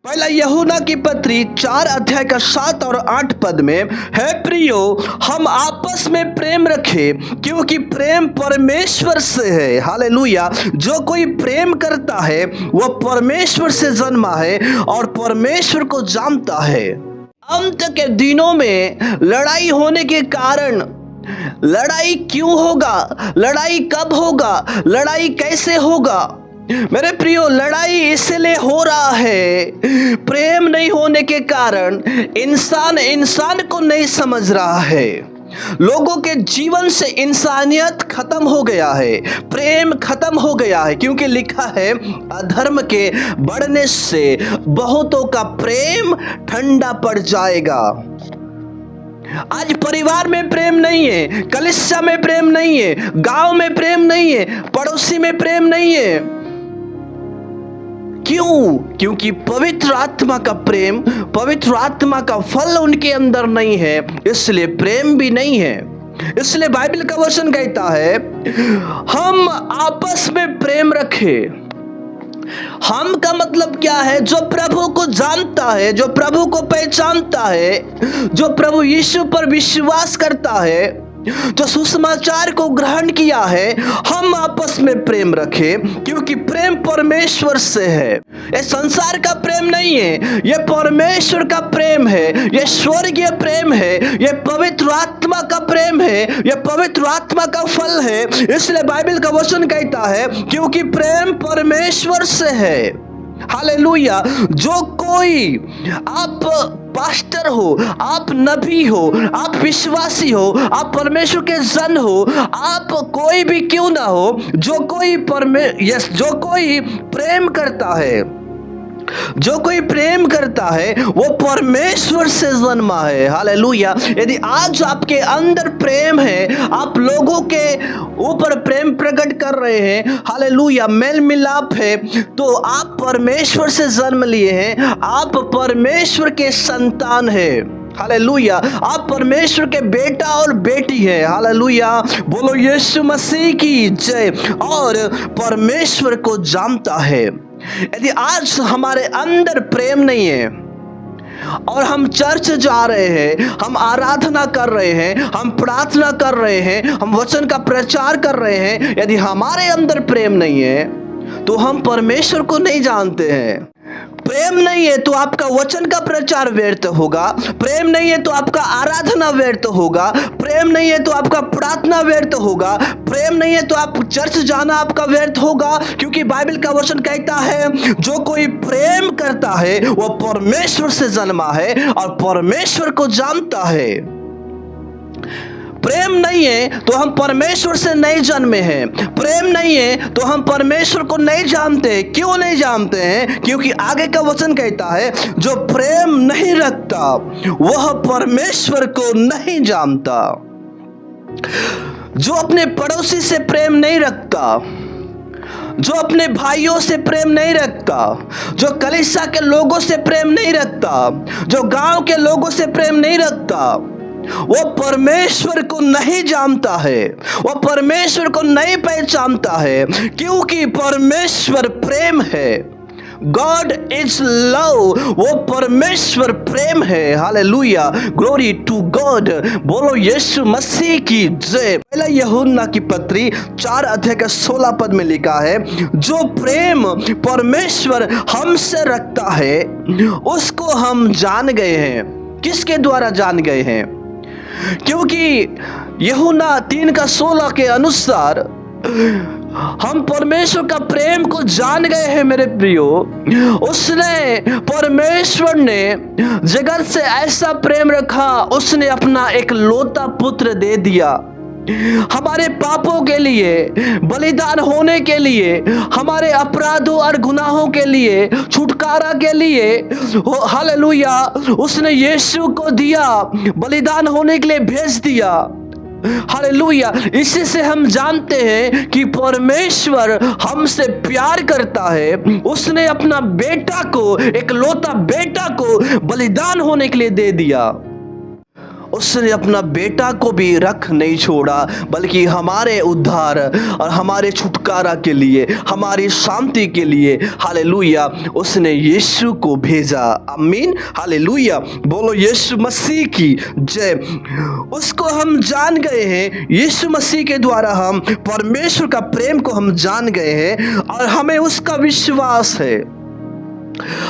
पहला यूहन्ना की पत्री 4 अध्याय का 7 और 8 पद में, है प्रियो, हम आपस में प्रेम रखें क्योंकि प्रेम परमेश्वर से है। हालेलुया। जो कोई प्रेम करता है वह परमेश्वर से जन्मा है और परमेश्वर को जानता है। अंत के दिनों में लड़ाई होने के कारण, लड़ाई क्यों होगा, लड़ाई कब होगा, लड़ाई कैसे होगा? मेरे प्रियो, लड़ाई इसलिए हो रहा है, प्रेम नहीं होने के कारण इंसान को नहीं समझ रहा है। लोगों के जीवन से इंसानियत खत्म हो गया है, प्रेम खत्म हो गया है, क्योंकि लिखा है अधर्म के बढ़ने से बहुतों का प्रेम ठंडा पड़ जाएगा। आज परिवार में प्रेम नहीं है, कलीसिया में प्रेम नहीं है, गांव में प्रेम नहीं है, पड़ोसी में प्रेम नहीं है। क्यों? क्योंकि पवित्र आत्मा का प्रेम, पवित्र आत्मा का फल उनके अंदर नहीं है, इसलिए प्रेम भी नहीं है। इसलिए बाइबल का वचन कहता है हम आपस में प्रेम रखें। हम का मतलब क्या है? जो प्रभु को जानता है, जो प्रभु को पहचानता है, जो प्रभु यीशु पर विश्वास करता है, जो सुसमाचार को ग्रहण किया है, हम आपस में प्रेम रखें क्योंकि प्रेम परमेश्वर से है। ये संसार का प्रेम नहीं है, ये परमेश्वर का प्रेम है, ये स्वर्गीय प्रेम है, ये पवित्र आत्मा का प्रेम है, ये पवित्र आत्मा का फल है। इसलिए बाइबल का वचन कहता है क्योंकि प्रेम परमेश्वर से है। हालेलुया। जो कोई, आप पास्टर हो, आप नबी हो, आप विश्वासी हो, आप परमेश्वर के जन हो, आप कोई भी क्यों ना हो, जो कोई प्रेम करता है, जो कोई प्रेम करता है वो परमेश्वर से जन्मा है। हालेलुया। यदि आज आपके अंदर प्रेम है, आप लोगों के ऊपर प्रेम प्रकट कर रहे हैं, हालेलुया, मेल मिलाप है, तो आप परमेश्वर से जन्म लिए हैं, आप परमेश्वर के संतान हैं। हालेलुया। आप परमेश्वर के बेटा और बेटी है। हालेलुया। बोलो यीशु मसीह की जय। और परमेश्वर को जानता है। यदि आज हमारे अंदर प्रेम नहीं है और हम चर्च जा रहे हैं, हम आराधना कर रहे हैं, हम प्रार्थना कर रहे हैं, हम वचन का प्रचार कर रहे हैं, यदि हमारे अंदर प्रेम नहीं है तो हम परमेश्वर को नहीं जानते हैं। प्रेम नहीं है तो आपका वचन का प्रचार व्यर्थ होगा, प्रेम नहीं है तो आपका आराधना व्यर्थ होगा, प्रेम नहीं है तो आपका प्रार्थना व्यर्थ होगा, प्रेम नहीं है तो आप चर्च जाना आपका व्यर्थ होगा। क्योंकि बाइबल का वचन कहता है जो कोई प्रेम करता है वह परमेश्वर से जन्मा है और परमेश्वर को जानता है। प्रेम नहीं है तो हम परमेश्वर से नहीं जन्मे हैं, प्रेम नहीं है तो हम परमेश्वर को नहीं जानते। क्यों नहीं जानते हैं? क्योंकि आगे का वचन कहता है जो प्रेम नहीं रखता वह परमेश्वर को नहीं जानता। जो अपने पड़ोसी से प्रेम नहीं रखता, जो अपने भाइयों से प्रेम नहीं रखता, जो कलीसिया के लोगों से प्रेम नहीं रखता, जो गांव के लोगों से प्रेम नहीं रखता, वो परमेश्वर को नहीं जानता है, वो परमेश्वर को नहीं पहचानता है। क्योंकि परमेश्वर प्रेम है। God is love. वो परमेश्वर प्रेम है। हालेलुया। Glory to God. बोलो यीशु मसीह की जय। पहला यूहन्ना की पत्री 4 अध्याय का 16 पद में लिखा है जो प्रेम परमेश्वर हमसे रखता है उसको हम जान गए हैं। किसके द्वारा जान गए हैं? क्योंकि यूहन्ना 3 का 16 के अनुसार हम परमेश्वर का प्रेम को जान गए हैं। मेरे प्रियो, परमेश्वर ने जगत से ऐसा प्रेम रखा, उसने अपना एक लौता पुत्र दे दिया हमारे पापों के लिए, बलिदान होने के लिए, हमारे अपराधों और गुनाहों के लिए, छुटकारा के लिए। हालेलुया। उसने यीशु को दिया, बलिदान होने के लिए भेज दिया। हालेलुया। इसी से हम जानते हैं कि परमेश्वर हमसे प्यार करता है। उसने अपना बेटा को, एक लौता बेटा को बलिदान होने के लिए दे दिया। उसने अपना बेटा को भी रख नहीं छोड़ा, बल्कि हमारे उद्धार और हमारे छुटकारा के लिए, हमारी शांति के लिए हालेलुया उसने यीशु को भेजा। आमीन हालेलुया। बोलो यीशु मसीह की जय। उसको हम जान गए हैं, यीशु मसीह के द्वारा हम परमेश्वर का प्रेम को हम जान गए हैं और हमें उसका विश्वास है,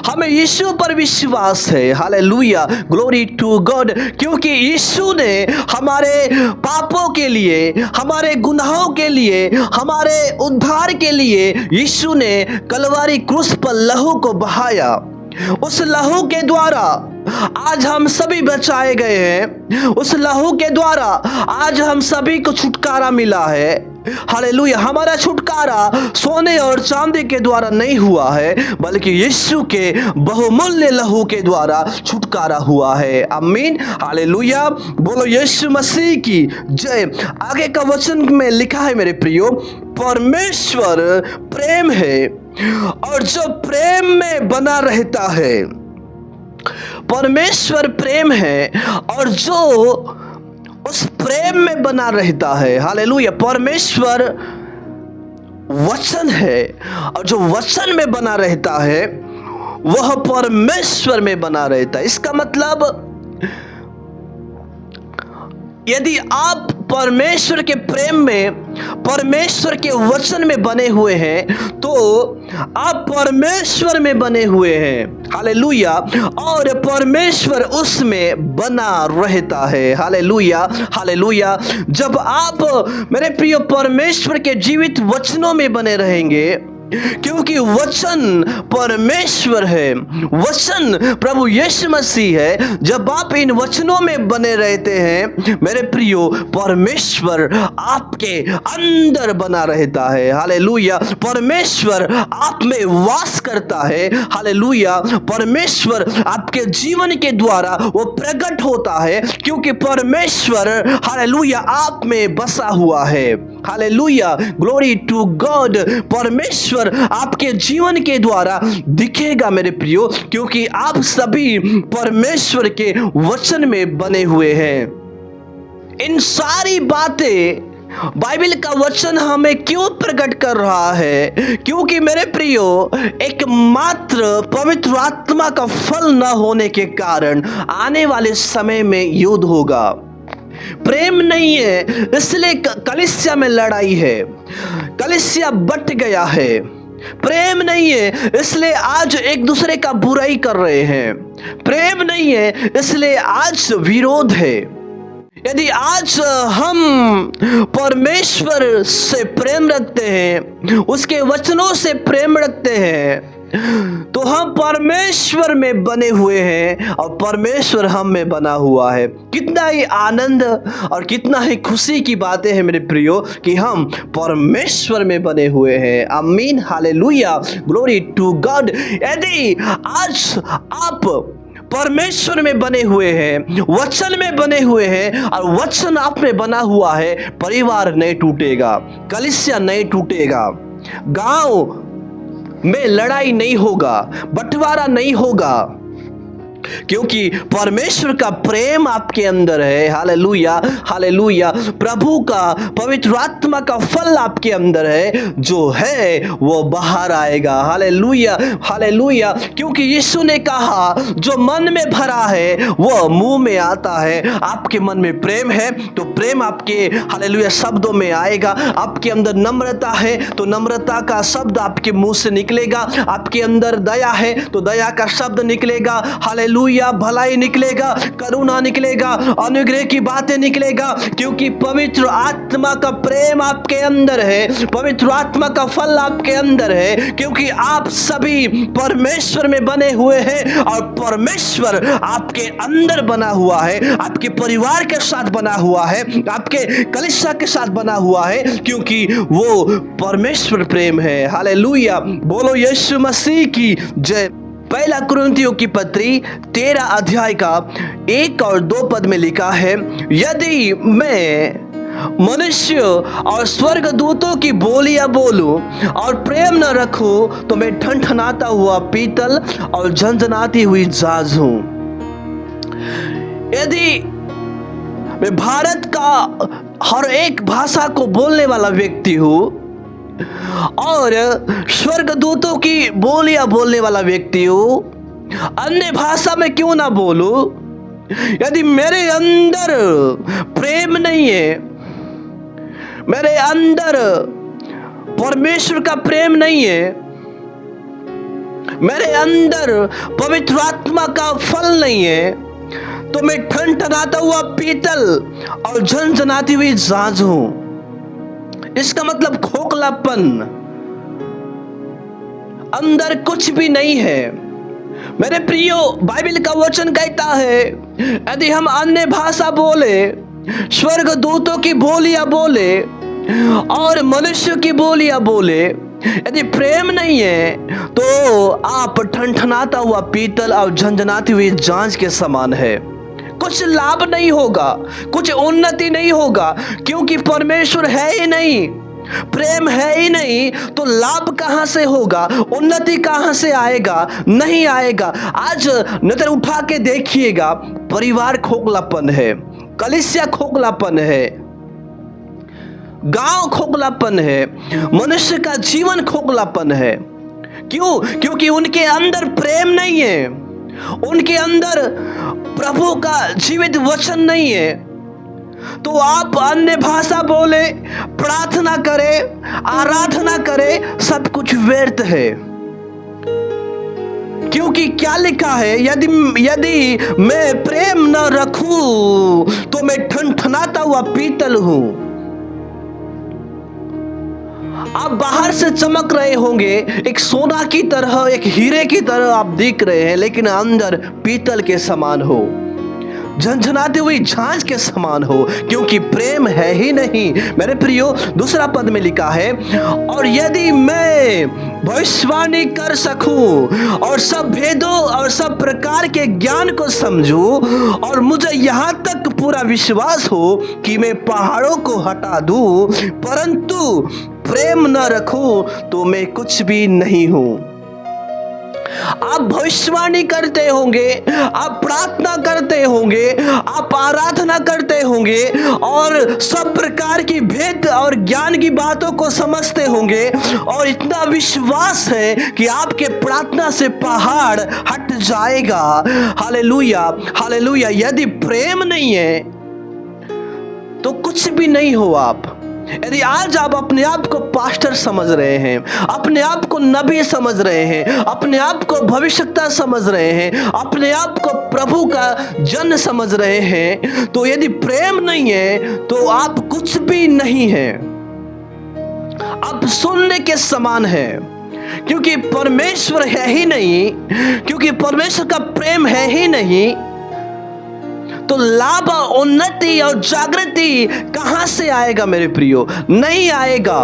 हमें यीशु पर विश्वास है। Hallelujah, glory to God. क्योंकि यीशु ने हमारे पापों के लिए, हमारे गुनाहों के लिए, हमारे उद्धार के लिए यीशु ने कलवारी क्रूस पर लहू को बहाया। उस लहू के द्वारा आज हम सभी बचाए गए हैं। उस लहू के द्वारा आज हम सभी को छुटकारा मिला है। हालेलुया। हमारा छुटकारा सोने और चांदी के द्वारा नहीं हुआ है, बल्कि यीशु के बहुमूल्य लहू के द्वारा छुटकारा हुआ है। आमीन हालेलुया। बोलो यीशु मसीह की जय। आगे का वचन में लिखा है मेरे प्रियो, परमेश्वर प्रेम है और जो प्रेम में बना रहता है, परमेश्वर प्रेम है और जो उस प्रेम में बना रहता है। हालेलुया। परमेश्वर वचन है और जो वचन में बना रहता है वह परमेश्वर में बना रहता है। इसका मतलब यदि आप परमेश्वर के प्रेम में, परमेश्वर के वचन में बने हुए हैं तो आप परमेश्वर में बने हुए हैं। हालेलुया। और परमेश्वर उसमें बना रहता है। Hallelujah hallelujah. जब आप मेरे प्रिय परमेश्वर के जीवित वचनों में बने रहेंगे, क्योंकि वचन परमेश्वर है, वचन प्रभु यीशु मसीह है। जब आप इन वचनों में बने रहते हैं मेरे प्रियो, परमेश्वर आपके अंदर बना रहता है। हालेलुया। परमेश्वर आप में वास करता है। हालेलुया। परमेश्वर आपके जीवन के द्वारा वो प्रकट होता है, क्योंकि परमेश्वर हालेलुया आप में बसा हुआ है। Hallelujah, glory to God. परमेश्वर आपके जीवन के द्वारा दिखेगा मेरे प्रियो, क्योंकि आप सभी परमेश्वर के वचन में बने हुए हैं। इन सारी बातें बाइबल का वचन हमें क्यों प्रकट कर रहा है? क्योंकि मेरे प्रियो, एकमात्र पवित्र आत्मा का फल न होने के कारण आने वाले समय में युद्ध होगा। प्रेम नहीं है, इसलिए कलीसिया में लड़ाई है, कलीसिया बट गया है। प्रेम नहीं है, इसलिए आज एक दूसरे का बुराई कर रहे हैं। प्रेम नहीं है, इसलिए आज विरोध है। यदि आज हम परमेश्वर से प्रेम रखते हैं, उसके वचनों से प्रेम रखते हैं, तो हम परमेश्वर में बने हुए हैं और परमेश्वर हम में बना हुआ है। कितना ही आनंद और कितना ही खुशी की बातें हैं मेरे प्रियो कि हम परमेश्वर में बने हुए हैं। आमीन हालेलुया, ग्लोरी टू गॉड। यदि आज आप परमेश्वर में बने हुए हैं, वचन में बने हुए हैं और वचन आप में बना हुआ है, परिवार नहीं टूटेगा, कलीसिया नहीं टूटेगा, गांव में लड़ाई नहीं होगा, बंटवारा नहीं होगा, क्योंकि परमेश्वर का प्रेम आपके अंदर है। Hallelujah hallelujah. प्रभु का पवित्र आत्मा का फल आपके अंदर है, जो है वो बाहर आएगा। Hallelujah hallelujah. क्योंकि यीशु ने कहा, जो मन में भरा है वो मुंह में आता है। आपके मन में प्रेम है तो प्रेम आपके हालेलुया शब्दों में आएगा। आपके अंदर नम्रता है तो नम्रता का शब्द आपके मुंह से निकलेगा। आपके अंदर दया है तो दया का शब्द निकलेगा। हालेलुया। भलाई निकलेगा, करुणा निकलेगा, अनुग्रह की बातें निकलेगा, क्योंकि पवित्र आत्मा का प्रेम आपके अंदर है, पवित्र आत्मा का फल आपके अंदर है, क्योंकि आप सभी परमेश्वर में बने हुए हैं और परमेश्वर आपके अंदर बना हुआ है, आपके परिवार के साथ बना हुआ है, आपके कलीसिया के साथ बना हुआ है, क्योंकि वो परमेश्वर प्रेम है। हालेलुया, बोलो यीशु मसीह की जय। पहला कुरिन्थियों की पत्री 13 अध्याय का 1 और 2 पद में लिखा है, यदि मैं मनुष्य और स्वर्गदूतों की बोलियां बोलूं और प्रेम न रखूं तो मैं ठनठनाता हुआ पीतल और झनझनाती हुई जाज हूं। यदि मैं भारत का हर एक भाषा को बोलने वाला व्यक्ति हूँ और स्वर्गदूतों की बोलियां बोलने वाला व्यक्ति हूँ, अन्य भाषा में क्यों ना बोलूं? यदि मेरे अंदर प्रेम नहीं है, मेरे अंदर परमेश्वर का प्रेम नहीं है, मेरे अंदर पवित्र आत्मा का फल नहीं है, तो मैं ठनठनाता हुआ पीतल और झनझनाती हुई झांझ हूं। इसका मतलब खोखलापन, अंदर कुछ भी नहीं है। मेरे प्रियो, बाइबल का वचन कहता है यदि हम अन्य भाषा बोले, स्वर्गदूतों की बोलियां बोले और मनुष्य की बोलियां बोले, यदि प्रेम नहीं है तो आप ठनठनाता हुआ पीतल और झंझनाती हुई झांझ के समान है। कुछ लाभ नहीं होगा, कुछ उन्नति नहीं होगा, क्योंकि परमेश्वर है ही नहीं, प्रेम है ही नहीं, तो लाभ कहां से होगा, उन्नति कहां से आएगा? नहीं आएगा। आज नजर उठा के देखिएगा, परिवार खोखलापन है, कलीसिया खोखलापन है, गांव खोखलापन है, मनुष्य का जीवन खोखलापन है। क्यों? क्योंकि उनके अंदर प्रेम नहीं है, उनके अंदर प्रभु का जीवित वचन नहीं है। तो आप अन्य भाषा बोले, प्रार्थना करें, आराधना करें, सब कुछ व्यर्थ है। क्योंकि क्या लिखा है, यदि मैं प्रेम न रखूं तो मैं ठनठनाता हुआ पीतल हूं। आप बाहर से चमक रहे होंगे, एक सोना की तरह, एक हीरे की तरह आप दिख रहे हैं, लेकिन अंदर पीतल के समान हो, झंझनाती हुई झांझ के समान हो, क्योंकि प्रेम है ही नहीं। मेरे प्रियो, दूसरा पद में लिखा है, और यदि मैं भविष्यवाणी कर सकूं और सब भेदों और सब प्रकार के ज्ञान को समझूं और मुझे यहां तक पूरा विश्वास हो कि मैं पहाड़ों को हटा दूं, परंतु प्रेम न रखूं तो मैं कुछ भी नहीं हूं। आप भविष्यवाणी करते होंगे, आप प्रार्थना करते होंगे, आप आराधना करते होंगे और सब प्रकार की भेद और ज्ञान की बातों को समझते होंगे और इतना विश्वास है कि आपके प्रार्थना से पहाड़ हट जाएगा। Hallelujah, hallelujah. यदि प्रेम नहीं है तो कुछ भी नहीं हो आप। यदि आज आप अपने आप को पास्टर समझ रहे हैं, अपने आप को नबी समझ रहे हैं, अपने आप को भविष्यवक्ता समझ रहे हैं, अपने आप को प्रभु का जन समझ रहे हैं, तो यदि प्रेम नहीं है तो आप कुछ भी नहीं है, आप सुनने के समान है। क्योंकि परमेश्वर है ही नहीं, क्योंकि परमेश्वर का प्रेम है ही नहीं, तो लाभ, उन्नति और जागृति कहां से आएगा मेरे प्रियो? नहीं आएगा।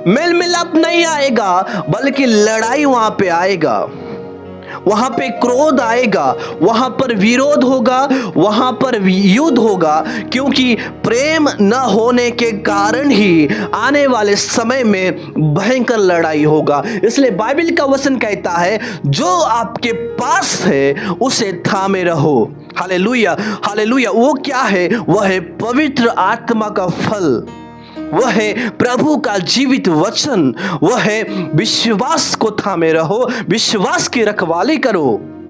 मेल मिलाप नहीं आएगा, बल्कि लड़ाई वहां पे आएगा, वहां पे क्रोध आएगा, वहां पर विरोध होगा, वहां पर युद्ध होगा, क्योंकि प्रेम न होने के कारण ही आने वाले समय में भयंकर लड़ाई होगा। इसलिए बाइबल का वचन कहता है, जो आपके पास है उसे थामे रहो। Hallelujah, hallelujah. वो क्या है? वह है पवित्र आत्मा का फल, वह है प्रभु का जीवित वचन, वह है विश्वास को थामे रहो, विश्वास की रखवाली करो।